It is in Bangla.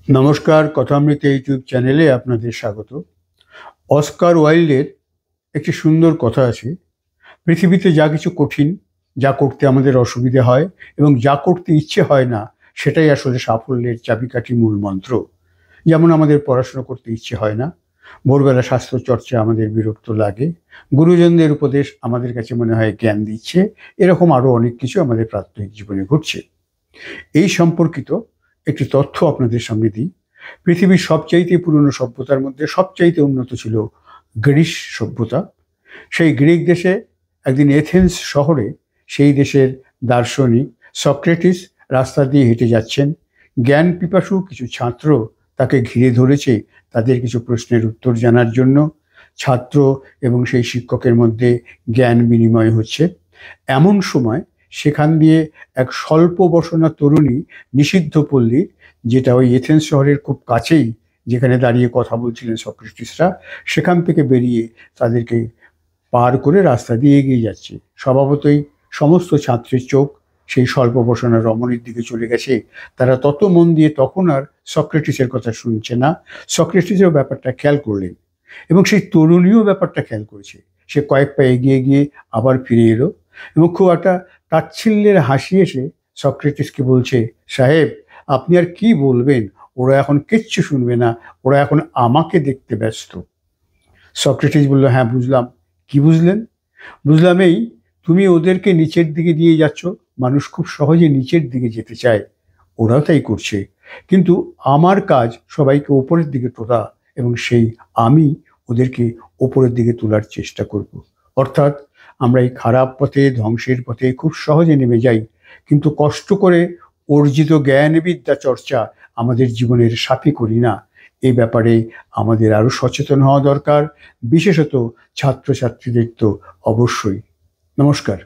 নমস্কার, কথামৃত ইউটিউব চ্যানেলে আপনাদের স্বাগত। অস্কার ওয়াইল্ডের একটি সুন্দর কথা আছে, পৃথিবীতে যা কিছু কঠিন, যা করতে আমাদের অসুবিধে হয় এবং যা করতে ইচ্ছে হয় না, সেটাই আসলে সাফল্যের চাবিকাঠি, মূল মন্ত্র। যেমন আমাদের পড়াশোনা করতে ইচ্ছে হয় না, ভোরবেলা স্বাস্থ্য চর্চা আমাদের বিরক্ত লাগে, গুরুজনদের উপদেশ আমাদের কাছে মনে হয় জ্ঞান দিচ্ছে, এরকম আরও অনেক কিছু আমাদের প্রাত্যহিক জীবনে ঘটছে। এই সম্পর্কিত একটি তথ্য আপনাদের সামনে দিই। পৃথিবীর সবচাইতে পুরনো সভ্যতার মধ্যে সবচাইতে উন্নত ছিল গ্রিস সভ্যতা। সেই গ্রিক দেশে একদিন এথেন্স শহরে সেই দেশের দার্শনিক সক্রেটিস রাস্তা দিয়ে হেঁটে যাচ্ছেন। জ্ঞান পিপাসু কিছু ছাত্র তাকে ঘিরে ধরেছে তাদের কিছু প্রশ্নের উত্তর জানার জন্য। ছাত্র এবং সেই শিক্ষকের মধ্যে জ্ঞান বিনিময় হচ্ছে। এমন সময় সেখান দিয়ে এক স্বল্প বসনা তরুণী নিষিদ্ধ পল্লী, যেটা ওই এথেন্স শহরের খুব কাছেই, যেখানে দাঁড়িয়ে কথা বলছিলেন সক্রেটিসরা, সেখান থেকে বেরিয়ে তাদেরকে পার করে রাস্তা দিয়ে এগিয়ে যাচ্ছে। স্বভাবতই সমস্ত ছাত্রের চোখ সেই স্বল্প বসনা রমণীর দিকে চলে গেছে। তারা তত মন দিয়ে তখন আর সক্রেটিসের কথা শুনছে না। সক্রেটিসের ব্যাপারটা খেয়াল করলেন এবং সেই তরুণীও ব্যাপারটা খেয়াল করেছে। সে কয়েক পা এগিয়ে গিয়ে আবার ফিরে এলো এবং খুব একটা তাচ্ছিল্যের হাসি এসে সক্রেটিসকে বলছে, সাহেব, আপনি আর কি বলবেন, ওরা এখন কিচ্ছু শুনবে না, ওরা এখন আমাকে দেখতে ব্যস্ত। সক্রেটিস বলল, হ্যাঁ বুঝলাম। কি বুঝলেন? বুঝলাম এই, তুমি ওদেরকে নিচের দিকে দিয়ে যাচ্ছ। মানুষ খুব সহজে নিচের দিকে যেতে চায়, ওরাও তাই করছে, কিন্তু আমার কাজ সবাইকে ওপরের দিকে তোলা, এবং সেই আমি ওদেরকে ওপরের দিকে তোলার চেষ্টা করব। অর্থাৎ আমরা এই খারাপ পথে, ধ্বংসের পথে খুব সহজে নেমে যাই, কিন্তু কষ্ট করে অর্জিত জ্ঞান বিদ্যা চর্চা আমাদের জীবনের সাথী করি না। এই ব্যাপারে আমাদের আরও সচেতন হওয়া দরকার, বিশেষত ছাত্রছাত্রীদের তো অবশ্যই। নমস্কার।